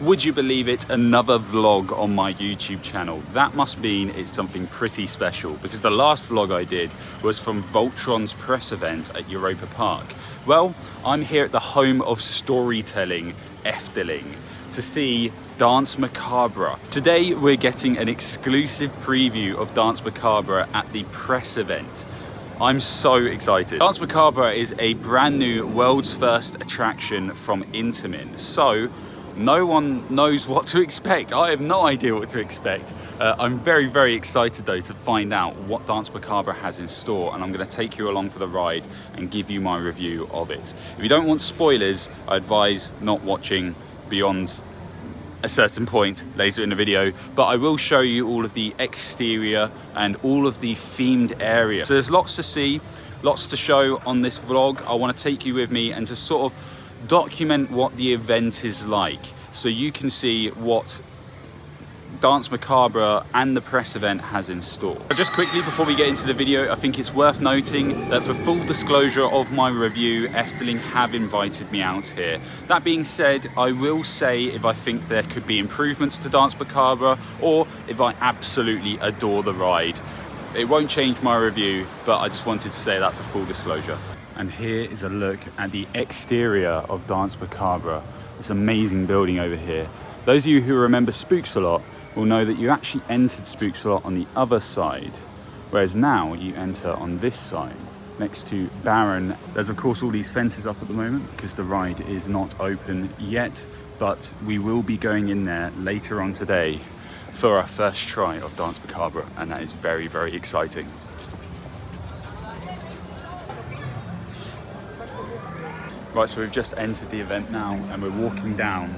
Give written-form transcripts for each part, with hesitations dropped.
Would you believe it, another vlog on my YouTube channel. That must mean it's something pretty special, because the last vlog I did was from Voltron's press event at Europa Park. Well, I'm here at the home of storytelling, Efteling, to see Danse Macabre. Today we're getting an exclusive preview of Danse Macabre at the press event. I'm so excited. Danse Macabre is a brand new world's first attraction from Intamin, so no one knows what to expect. I have no idea what to expect. I'm very excited though to find out what Danse Macabre has in store, and I'm going to take you along for the ride and give you my review of it. If you don't want spoilers, I advise not watching beyond a certain point later in the video, but I will show you all of the exterior and all of the themed area. So there's lots to see, lots to show on this vlog. I want to take you with me and to sort of document what the event is like, so you can see what Danse Macabre and the press event has in store. Just quickly before we get into the video, I think it's worth noting that for full disclosure of my review, Efteling have invited me out here. That being said, I will say if I think there could be improvements to Danse Macabre, or if I absolutely adore the ride. It won't change my review, but I just wanted to say that for full disclosure. And here is a look at the exterior of Danse Macabre. This amazing building over here. Those of you who remember Spooks a lot will know that you actually entered Spooks a lot on the other side, whereas now you enter on this side, next to Baron. There's of course all these fences up at the moment because the ride is not open yet, but we will be going in there later on today for our first try of Danse Macabre, and that is very exciting. Right, so we've just entered the event now, and we're walking down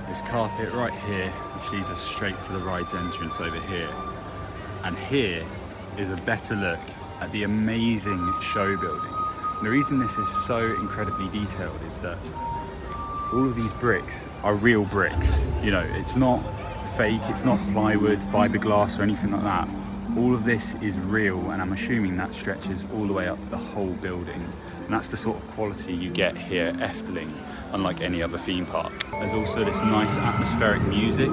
this carpet right here, which leads us straight to the ride's entrance over here. And here is a better look at the amazing show building. And the reason this is so incredibly detailed is that all of these bricks are real bricks. You know, it's not fake, it's not plywood, fiberglass or anything like that. All of this is real, and I'm assuming that stretches all the way up the whole building. And that's the sort of quality you get here at Efteling, unlike any other theme park. There's also this nice atmospheric music,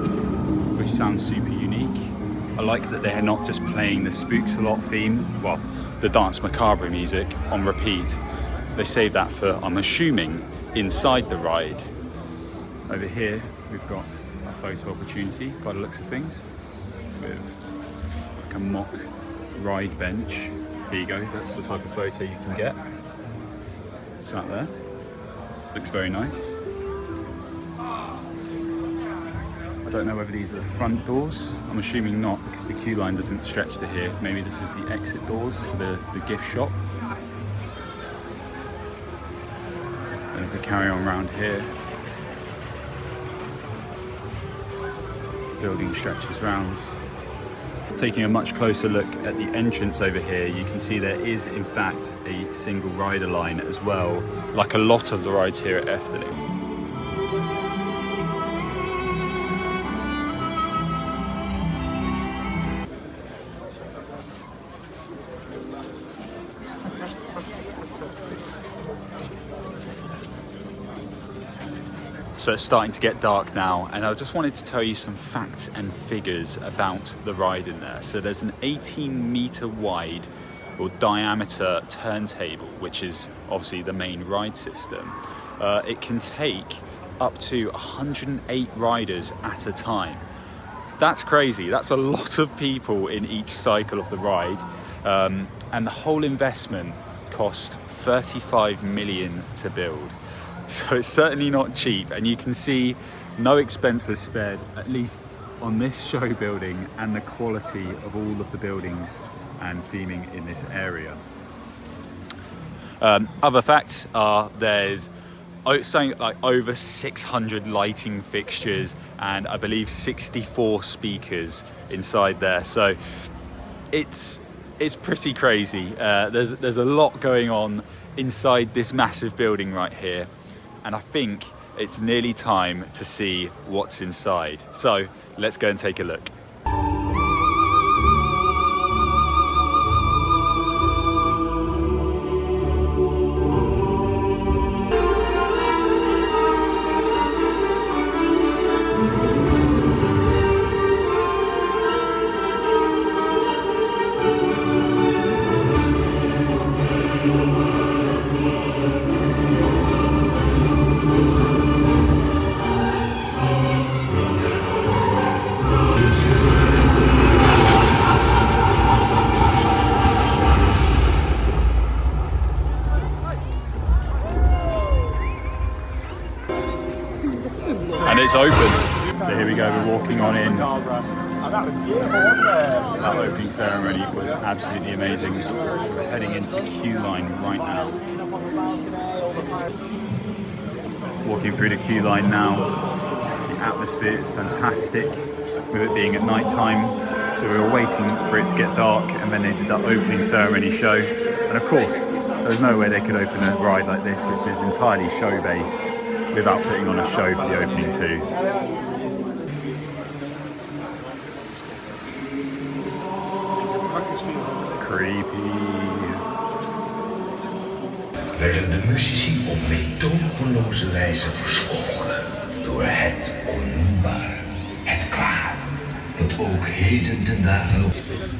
which sounds super unique. I like that they're not just playing the Spooks a Lot theme, well, the Danse Macabre music on repeat. They save that for, I'm assuming, inside the ride. Over here, we've got a photo opportunity, by the looks of things, with like a mock ride bench. Here you go, that's the type of photo you can get. It's that there. Looks very nice. I don't know whether these are the front doors. I'm assuming not, because the queue line doesn't stretch to here. Maybe this is the exit doors for the gift shop. And if we carry on around here, the building stretches round. Taking a much closer look at the entrance over here, you can see there is in fact a single rider line as well, like a lot of the rides here at Efteling. So it's starting to get dark now, and I just wanted to tell you some facts and figures about the ride in there. So there's an 18-meter wide or diameter turntable, which is obviously the main ride system. It can take up to 108 riders at a time. That's crazy. That's a lot of people in each cycle of the ride. And the whole investment cost 35 million to build. So it's certainly not cheap, and you can see no expense was spared, at least on this show building, and the quality of all of the buildings and theming in this area. Other facts are there's something like over 600 lighting fixtures and I believe 64 speakers inside there. So it's pretty crazy. There's a lot going on inside this massive building right here, and I think it's nearly time to see what's inside. So let's go and take a look. And it's open. So here we go, we're walking on in. That opening ceremony was absolutely amazing. We're heading into the queue line right now. Walking through the queue line now. The atmosphere is fantastic with it being at night time. So we were waiting for it to get dark, and then they did that opening ceremony show. And of course, there's no way they could open a ride like this, which is entirely show-based, without putting on a show for the opening too. Creepy. Werden de muzici op meedogenloze wijze verzwolgen door het onnoembare, het kwaad, dat ook heden ten dagen.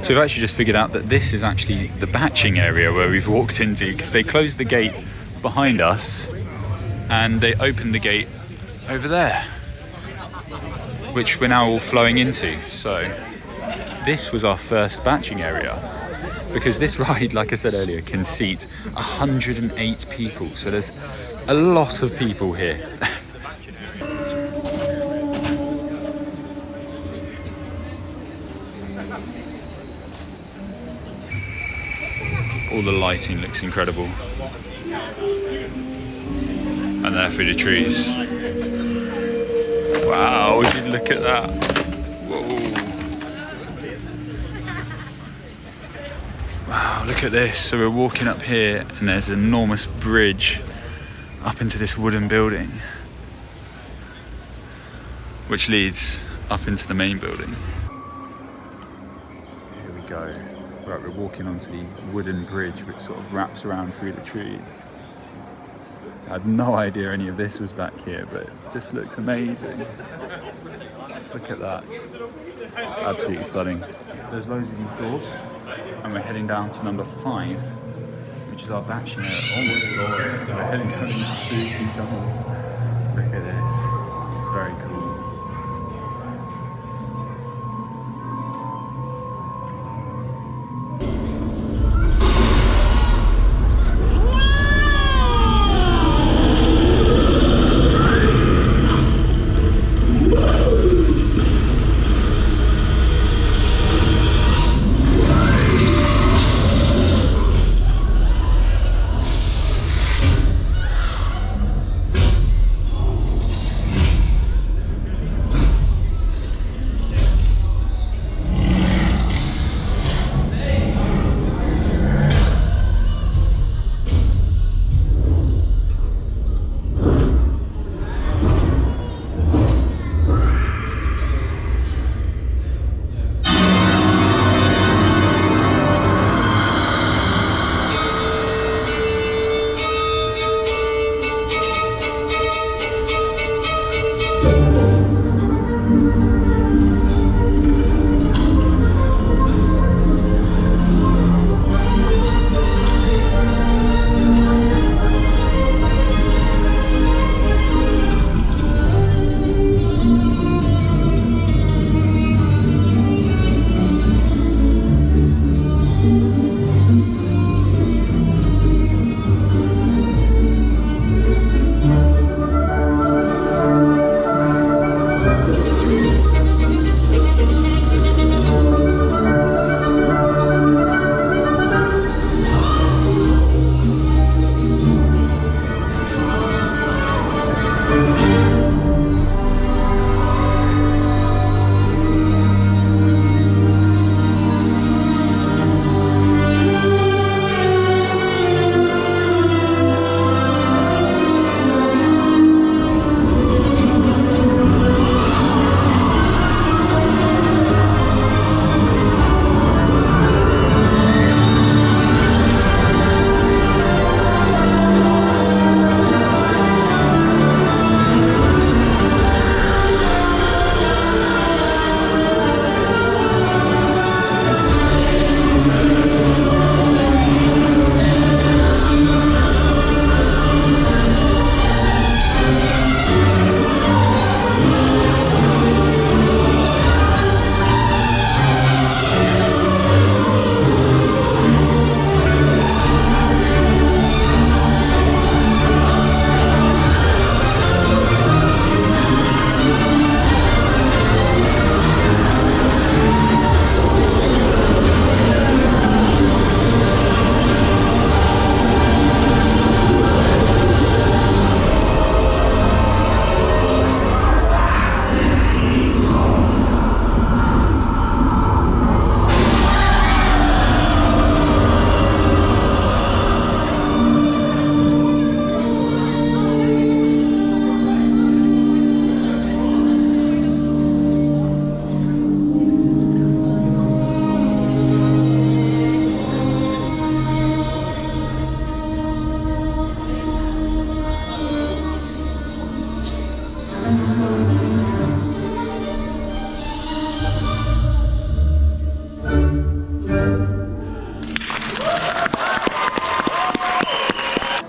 So we've actually just figured out that this is actually the batching area where we've walked into, because they closed the gate behind us and they opened the gate over there, which we're now all flowing into. So this was our first batching area, because this ride, like I said earlier, can seat 108 people. So there's a lot of people here. All the lighting looks incredible. And there through the trees. Wow, would you look at that? Whoa. Wow, look at this. So we're walking up here and there's an enormous bridge up into this wooden building, which leads up into the main building. Here we go. Right, we're walking onto the wooden bridge which sort of wraps around through the trees. I had no idea any of this was back here, but it just looks amazing. Look at that. Absolutely stunning. There's loads of these doors, and we're heading down to number 5, which is our batching area. Oh my god, we're heading down these spooky tunnels. Look at this. It's very cool.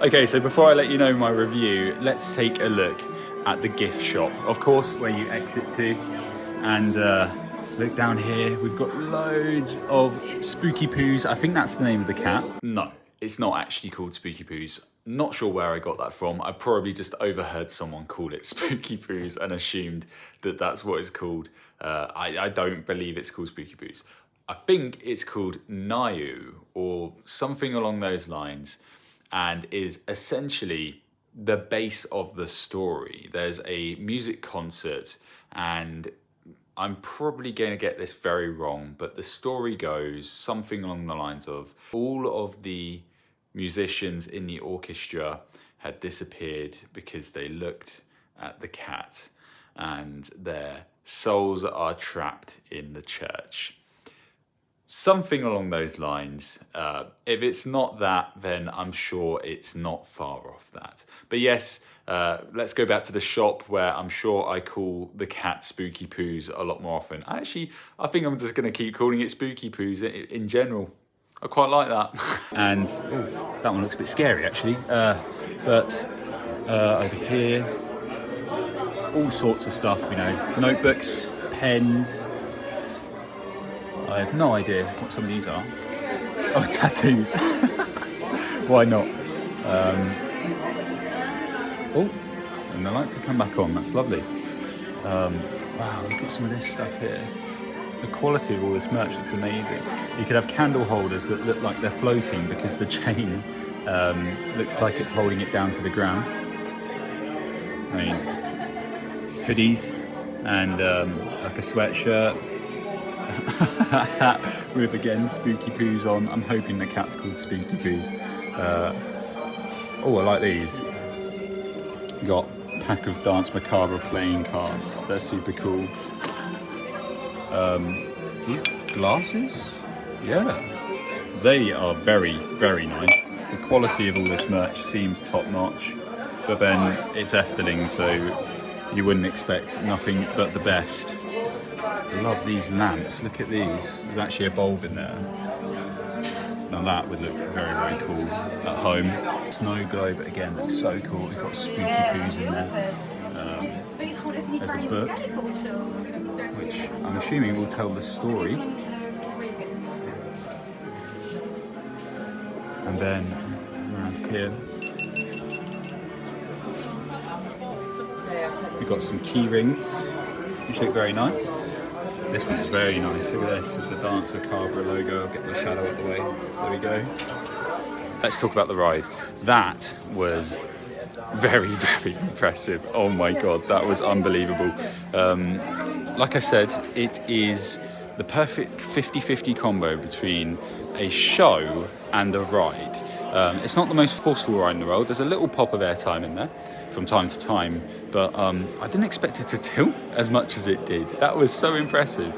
Okay, so before I let you know my review, let's take a look at the gift shop. Of course, where you exit to. And look down here, we've got loads of Spooky Poos. I think that's the name of the cat. No, it's not actually called Spooky Poos. Not sure where I got that from. I probably just overheard someone call it Spooky Poos and assumed that that's what it's called. I don't believe it's called Spooky Poos. I think it's called Nayu or something along those lines, and is essentially the base of the story. There's a music concert, and I'm probably going to get this very wrong, but the story goes something along the lines of all of the musicians in the orchestra had disappeared because they looked at the cat and their souls are trapped in the church. Something along those lines. If it's not that, then I'm sure it's not far off that. But yes, let's go back to the shop where I'm sure I call the cat Spooky Poos a lot more often. Actually, I think I'm just going to keep calling it Spooky Poos in general. I quite like that. And ooh, that one looks a bit scary actually. But over here, all sorts of stuff, you know, notebooks, pens. I have no idea what some of these are. Oh, tattoos. Why not? Oh, and the lights have come back on. That's lovely. Wow, look at some of this stuff here. The quality of all this merch looks amazing. You could have candle holders that look like they're floating because the chain looks like it's holding it down to the ground. I mean, hoodies and like a sweatshirt with again Spooky Poos on. I'm hoping the cat's called Spooky Poos. Oh, I like these. Got a pack of Danse Macabre playing cards. They're super cool. These glasses, yeah, they are very, very nice. The quality of all this merch seems top notch, but then it's Efteling, so you wouldn't expect nothing but the best. I love these lamps. Look at these. There's actually a bulb in there. Now that would look very, very cool at home. Snow globe again looks so cool. We've got Spooky Poos in there. There's a book, which I'm assuming will tell the story. And then around here, we've got some key rings, which look very nice. This one's very nice. Look at this, with the Danse Macabre logo. I'll get the shadow out of the way. There we go. Let's talk about the ride. That was very, very impressive. Oh my God, that was unbelievable. Like I said, it is the perfect 50-50 combo between a show and a ride. It's not the most forceful ride in the world. There's a little pop of airtime in there from time to time, but I didn't expect it to tilt as much as it did. That was so impressive.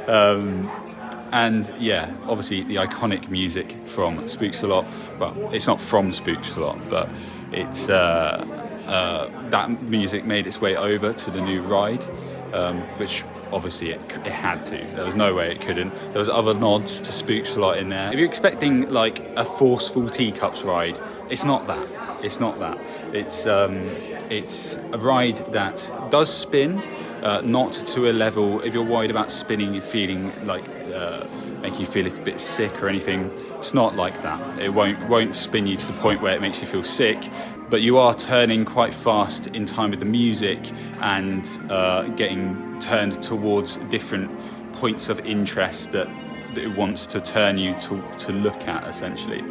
And yeah, obviously the iconic music from Spooks a Lot. Well, it's not from Spooks a Lot, but it's that music made its way over to the new ride, which obviously it had to. There was no way it couldn't. There was other nods to Spooks a Lot in there. If you're expecting like a forceful teacups ride, it's not that. It's not that. It's a ride that does spin, not to a level. If you're worried about spinning and feeling like make you feel a bit sick or anything, it's not like that. It won't spin you to the point where it makes you feel sick, but you are turning quite fast in time with the music and getting turned towards different points of interest that it wants to turn you to look at, essentially.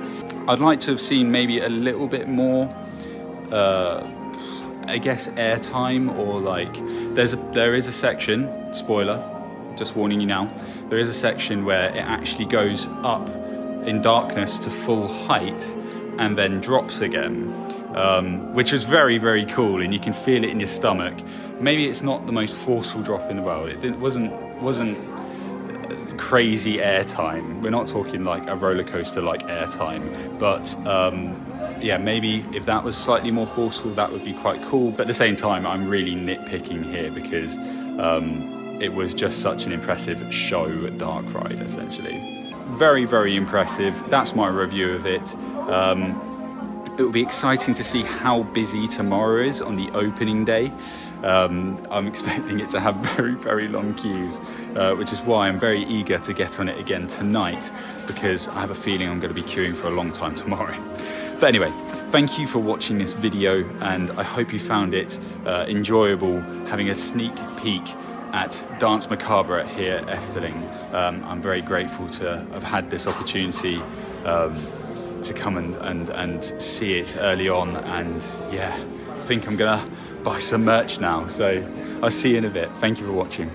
I'd like to have seen maybe a little bit more I guess airtime, or like there is a section, spoiler, just warning you now, there is a section where it actually goes up in darkness to full height and then drops again, which was very, very cool, and you can feel it in your stomach. Maybe it's not the most forceful drop in the world. It wasn't crazy airtime. We're not talking like a roller coaster like airtime, but yeah, maybe if that was slightly more forceful, that would be quite cool. But at the same time, I'm really nitpicking here because it was just such an impressive show dark ride, essentially. Very, very impressive. That's my review of it. It will be exciting to see how busy tomorrow is on the opening day. I'm expecting it to have very, very long queues, which is why I'm very eager to get on it again tonight, because I have a feeling I'm going to be queuing for a long time tomorrow. But anyway, thank you for watching this video, and I hope you found it enjoyable having a sneak peek at Danse Macabre here at Efteling. I'm very grateful to have had this opportunity to come and see it early on, and yeah, I think I'm gonna buy some merch now, so I'll see you in a bit. Thank you for watching.